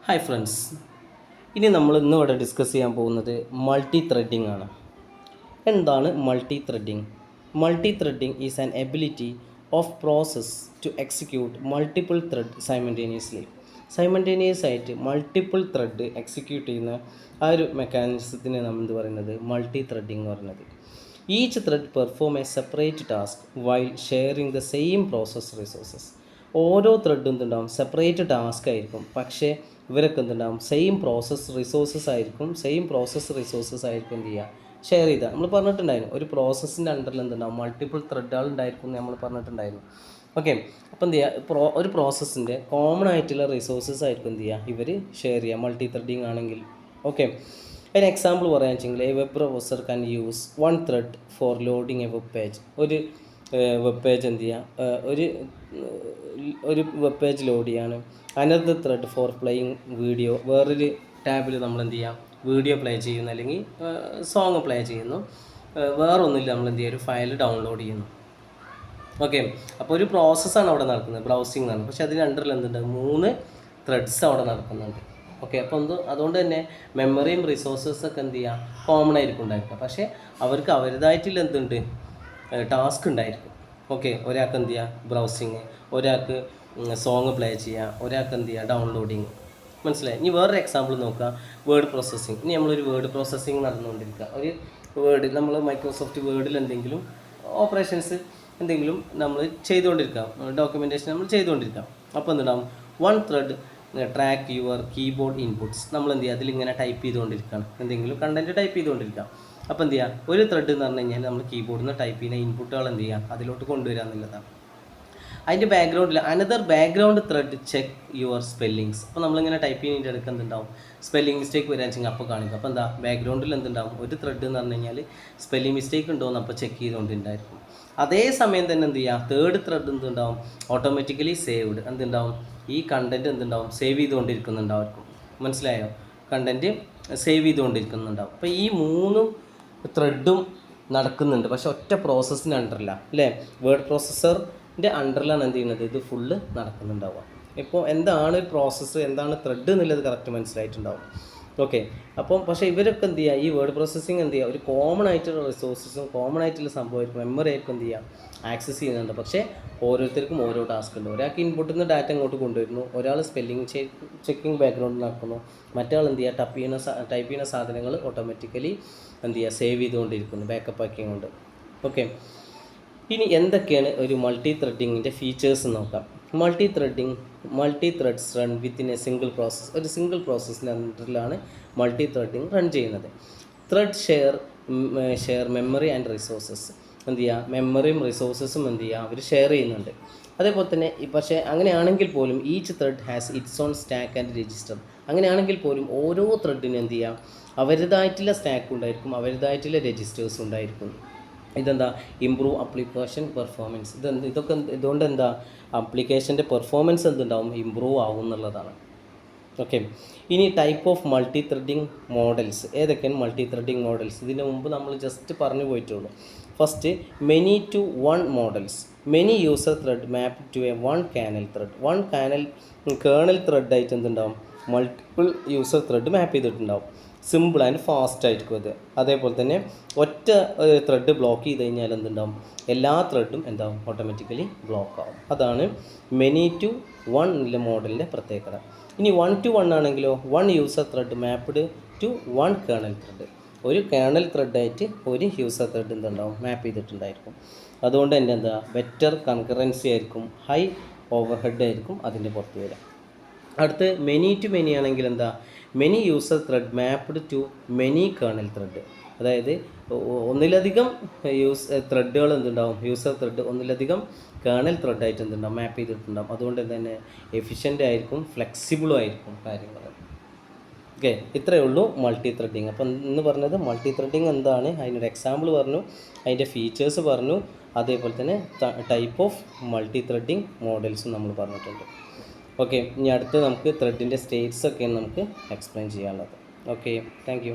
Hi friends, ഇനി നമ്മൾ ഇന്നിവിടെ ഡിസ്കസ് ചെയ്യാൻ പോകുന്നത് മൾട്ടി ത്രെഡിംഗ് ആണ്. എന്താണ് multi threading? Multi threading is an ability of process to execute multiple thread simultaneous ആയിട്ട് മൾട്ടിപ്പിൾ ത്രെഡ് എക്സിക്യൂട്ട് ചെയ്യുന്ന ആ ഒരു മെക്കാനിസത്തിന് നമ്മൾ എന്ത് പറയുന്നത്? മൾട്ടി ത്രെഡിംഗ് എന്ന് പറയുന്നത്. Each thread perform A separate task while sharing the same process resources. ഓരോ ത്രെഡും എന്തുണ്ടാവും? സെപ്പറേറ്റ് ടാസ്ക് ആയിരിക്കും, പക്ഷേ ഇവരൊക്കെ എന്തുണ്ടാവും? സെയിം പ്രോസസ് റിസോഴ്സസ് ആയിരിക്കും എന്ത് ചെയ്യുക? ഷെയർ ചെയ്താൽ. നമ്മൾ പറഞ്ഞിട്ടുണ്ടായിരുന്നു ഒരു പ്രോസസ്സിൻ്റെ അണ്ടറിൽ എന്തുണ്ടാവും? മൾട്ടിപ്പിൾ ത്രെഡുകൾ ഉണ്ടായിരിക്കും എന്ന് നമ്മൾ പറഞ്ഞിട്ടുണ്ടായിരുന്നു. ഓക്കെ, അപ്പോൾ എന്ത് ചെയ്യുക? ഒരു പ്രോസസ്സിൻ്റെ കോമൺ ആയിട്ടുള്ള റിസോഴ്സസ് ആയിരിക്കും എന്ത് ചെയ്യുക? ഇവർ ഷെയർ ചെയ്യുക മൾട്ടി ത്രെഡിങ് ആണെങ്കിൽ. ഓക്കെ, അതിന് എക്സാമ്പിൾ പറയുകയാണെന്ന് വെച്ചെങ്കിൽ A web browser can use one thread for loading A web page. ഒരു വെബ് പേജ് എന്ത് ചെയ്യുക? ഒരു വെബ് പേജ് ലോഡ് ചെയ്യാണ്. Another thread for playing video. വേറൊരു ടാബിൽ നമ്മൾ എന്ത് ചെയ്യാം? വീഡിയോ പ്ലേ ചെയ്യുന്നു, അല്ലെങ്കിൽ സോങ് പ്ലേ ചെയ്യുന്നു. വേറൊന്നുമില്ല, നമ്മൾ എന്ത് ചെയ്യുക? ഒരു ഫയൽ ഡൗൺലോഡ് ചെയ്യുന്നു. ഓക്കെ, അപ്പോൾ ഒരു പ്രോസസ്സാണ് അവിടെ നടക്കുന്നത്, ബ്രൗസിംഗ് ആണ്. പക്ഷേ അതിന് അണ്ടറിൽ എന്തുണ്ട്? 3 ത്രെഡ്സ് അവിടെ നടക്കുന്നുണ്ട്. ഓക്കെ, അപ്പോൾ അതുകൊണ്ട് തന്നെ മെമ്മറിയും റിസോഴ്സസൊക്കെ എന്ത് ചെയ്യുക? കോമൺ ആയിരിക്കും ഉണ്ടായിരിക്കുക. പക്ഷേ അവർക്ക് അവരുടേതായിട്ടുള്ള എന്തുണ്ട്? ടാസ്ക് ഉണ്ടായിരിക്കും. ഓക്കെ, ഒരാൾക്ക് എന്ത് ചെയ്യുക? ബ്രൗസിങ്, ഒരാൾക്ക് സോങ് പ്ലേ ചെയ്യുക, ഒരാൾക്ക് എന്ത് ചെയ്യുക? ഡൗൺലോഡിങ്. മനസ്സിലായി? ഇനി വേറൊരു എക്സാമ്പിൾ നോക്കുക, വേർഡ് പ്രോസസ്സിങ്. ഇനി നമ്മളൊരു വേർഡ് പ്രോസസ്സിങ് നടന്നുകൊണ്ടിരിക്കുക. ഒരു വേർഡ് നമ്മൾ മൈക്രോസോഫ്റ്റ് വേർഡിൽ എന്തെങ്കിലും ഓപ്പറേഷൻസ് എന്തെങ്കിലും നമ്മൾ ചെയ്തുകൊണ്ടിരിക്കാം, ഡോക്യുമെൻറ്റേഷൻ നമ്മൾ ചെയ്തുകൊണ്ടിരിക്കാം. അപ്പോൾ എന്തുണ്ടാവും? One thread track your keyboard inputs. നമ്മൾ എന്ത് ചെയ്യുക? അതിലിങ്ങനെ ടൈപ്പ് ചെയ്തുകൊണ്ടിരിക്കുകയാണ്, എന്തെങ്കിലും കണ്ടൻറ്റ് ടൈപ്പ് ചെയ്തുകൊണ്ടിരിക്കാം. അപ്പോൾ എന്ത് ചെയ്യുക? ഒരു ത്രെഡ് എന്ന് പറഞ്ഞു കഴിഞ്ഞാൽ നമ്മൾ കീബോർഡിൽ നിന്ന് ടൈപ്പ് ചെയ്യുന്ന ഇൻപുട്ടുകൾ എന്ത് ചെയ്യുക? അതിലോട്ട് കൊണ്ടുവരിക എന്നുള്ളതാണ്. അതിൻ്റെ ബാക്ക്ഗ്രൗണ്ടിൽ another background thread check your spellings. അപ്പോൾ നമ്മളിങ്ങനെ ടൈപ്പ് ചെയ്യുന്നതിൻ്റെ ഇടയ്ക്ക് എന്തുണ്ടാവും? സ്പെല്ലിംഗ് മിസ്റ്റേക്ക് വരാൻ വെച്ചെങ്കിൽ അപ്പോൾ കാണിക്കും. അപ്പോൾ എന്താ? ബാക്ക്ഗ്രൗണ്ടിൽ എന്തുണ്ടാവും? ഒരു ത്രെഡ് എന്ന് പറഞ്ഞു കഴിഞ്ഞാൽ സ്പെല്ലിംഗ് മിസ്റ്റേക്ക് ഉണ്ടോയെന്ന് അപ്പോൾ ചെക്ക് ചെയ്തുകൊണ്ടുണ്ടായിരിക്കും. അതേ സമയം തന്നെ എന്ത് ചെയ്യുക? തേർഡ് ത്രെഡ് എന്തുണ്ടാവും? ഓട്ടോമാറ്റിക്കലി സേവ്ഡ് എന്തുണ്ടാവും? ഈ കണ്ടൻറ്റ് എന്തുണ്ടാവും? സേവ് ചെയ്തുകൊണ്ടിരിക്കുന്നുണ്ടാവും. മനസ്സിലായോ? കണ്ടൻറ്റ് സേവ് ചെയ്തുകൊണ്ടിരിക്കുന്നുണ്ടാവും. അപ്പോൾ ഈ 3 ത്രെഡും നടക്കുന്നുണ്ട്, പക്ഷെ ഒറ്റ പ്രോസസ്സിന് അണ്ടറില്ല, അല്ലേ? വേർഡ് പ്രോസസ്സറിൻ്റെ അണ്ടറിലാണ് എന്ത് ചെയ്യുന്നത്? ഇത് ഫുള്ള് നടക്കുന്നുണ്ടാവുക. ഇപ്പോൾ എന്താണ് പ്രോസസ്സ്, എന്താണ് ത്രെഡ് എന്നുള്ളത് കറക്റ്റ് മനസ്സിലായിട്ടുണ്ടാവും. ഓക്കെ, അപ്പം പക്ഷേ ഇവരൊക്കെ എന്ത് ചെയ്യുക? ഈ വേർഡ് പ്രോസസ്സിങ് എന്ത് ചെയ്യുക? ഒരു കോമൺ ആയിട്ടുള്ള റിസോഴ്സസും കോമൺ ആയിട്ടുള്ള സംഭവമായിരിക്കും, മെമ്മറി ആയിരിക്കും എന്ത് ചെയ്യുക? ആക്സസ് ചെയ്യുന്നുണ്ട്. പക്ഷേ ഓരോരുത്തർക്കും ഓരോ ടാസ്ക് ഉണ്ട്. ഒരാൾക്ക് ഇൻപുട്ടിൽ നിന്ന് ഡാറ്റ ഇങ്ങോട്ട് കൊണ്ടുവരുന്നു, ഒരാൾ സ്പെല്ലിംഗ് ചെക്കിങ് ബാക്ക്ഗ്രൗണ്ടിൽ നടക്കുന്നു, മറ്റാൾ എന്ത് ചെയ്യുക? ടൈപ്പ് ചെയ്യുന്ന സാധനങ്ങൾ ഓട്ടോമാറ്റിക്കലി എന്ത് ചെയ്യുക? സേവ് ചെയ്തുകൊണ്ടിരിക്കുന്നു, ബാക്കപ്പ് ആക്കിക്കൊണ്ട്. ഓക്കെ, ഇനി എന്തൊക്കെയാണ് ഒരു മൾട്ടി ത്രെഡിങ്ങിൻ്റെ ഫീച്ചേഴ്സ് നോക്കാം. Multi threads run within a single process. ഒരു സിംഗിൾ പ്രോസസ്സിൻ്റെ അണ്ടറിലാണ് മൾട്ടി ത്രെഡിങ് റൺ ചെയ്യുന്നത്. Thread share memory and resources. എന്ത് ചെയ്യുക? മെമ്മറിയും റിസോഴ്സസും എന്ത് ചെയ്യുക? അവർ ഷെയർ ചെയ്യുന്നുണ്ട്. അതേപോലെ തന്നെ പക്ഷേ അങ്ങനെയാണെങ്കിൽ പോലും each thread has it's on stack and register. അങ്ങനെയാണെങ്കിൽ പോലും ഓരോ ത്രെഡിനും എന്ത് ചെയ്യാം? അവരുടേതായിട്ടുള്ള സ്റ്റാക്ക് ഉണ്ടായിരിക്കും, അവരുടേതായിട്ടുള്ള രജിസ്റ്റേഴ്സ് ഉണ്ടായിരിക്കും. ഇതെന്താ? Improve application performance. ഇതുകൊണ്ട് എന്താ? ആപ്ലിക്കേഷൻ്റെ പെർഫോമൻസ് എന്തുണ്ടാവും? ഇമ്പ്രൂവ് ആവും എന്നുള്ളതാണ്. ഓക്കെ, ഇനി type of multi threading models. ഏതൊക്കെയാണ് മൾട്ടി ത്രെഡിങ് മോഡൽസ്? ഇതിന് മുമ്പ് നമ്മൾ ജസ്റ്റ് പറഞ്ഞു പോയിട്ടുള്ളൂ. First, many to one models. Many user thread map to a one kernel thread. Kernel ത്രെഡായിട്ട് എന്തുണ്ടാവും? മൾട്ടിപ്പിൾ യൂസർ ത്രെഡ് മാപ്പ് ചെയ്തിട്ടുണ്ടാവും. സിമ്പിൾ ആൻഡ് ഫാസ്റ്റ് ആയിരിക്കും അത്. അതേപോലെ തന്നെ ഒറ്റ ത്രെഡ് ബ്ലോക്ക് ചെയ്ത് കഴിഞ്ഞാൽ എന്തുണ്ടാവും? എല്ലാ ത്രെഡും എന്താവും? ഓട്ടോമാറ്റിക്കലി ബ്ലോക്ക് ആവും. അതാണ് മെനി ടു വൺ എന്നുള്ള മോഡലിൻ്റെ പ്രത്യേകത. ഇനി 1 to 1 ആണെങ്കിലോ, one user thread mapped to one kernel thread. ഒരു കേണൽ ത്രെഡായിട്ട് ഒരു യൂസർ ത്രെഡ് എന്തുണ്ടാവും? മാപ്പ് ചെയ്തിട്ടുണ്ടായിരിക്കും. അതുകൊണ്ട് തന്നെ എന്താ? ബെറ്റർ കൺകറൻസി ആയിരിക്കും, ഹൈ ഓവർ ഹെഡ് ആയിരിക്കും അതിൻ്റെ പുറത്ത് വരിക. അടുത്ത് മെനി ടു മെനി ആണെങ്കിൽ എന്താ? Many user thread mapped to many kernel thread. അതായത് ഒന്നിലധികം ത്രെഡുകൾ എന്തുണ്ടാവും? യൂസർ ത്രെഡ് ഒന്നിലധികം കേണൽ ത്രെഡായിട്ട് എന്തുണ്ടാവും? മാപ്പ് ചെയ്തിട്ടുണ്ടാവും. അതുകൊണ്ട് തന്നെ എഫിഷ്യൻ്റ് ആയിരിക്കും, ഫ്ലെക്സിബിളും ആയിരിക്കും കാര്യങ്ങൾ. ഓക്കെ, ഇത്രയേ ഉള്ളൂ മൾട്ടി ത്രെഡിങ്. അപ്പം ഇന്ന് പറഞ്ഞത് മൾട്ടി ത്രെഡിങ് എന്താണ്, അതിനൊരു എക്സാമ്പിൾ പറഞ്ഞു, അതിൻ്റെ ഫീച്ചേഴ്സ് പറഞ്ഞു, അതേപോലെ തന്നെ ടൈപ്പ് ഓഫ് മൾട്ടി ത്രെഡിങ് മോഡൽസും നമ്മൾ പറഞ്ഞിട്ടുണ്ട്. ഓക്കെ, ഇനി അടുത്ത് നമുക്ക് ത്രെഡിൻ്റെ സ്റ്റേറ്റ്സ് ഒക്കെയാണ് നമുക്ക് എക്സ്പ്ലെയിൻ ചെയ്യാനുള്ളത്. Okay, thank you.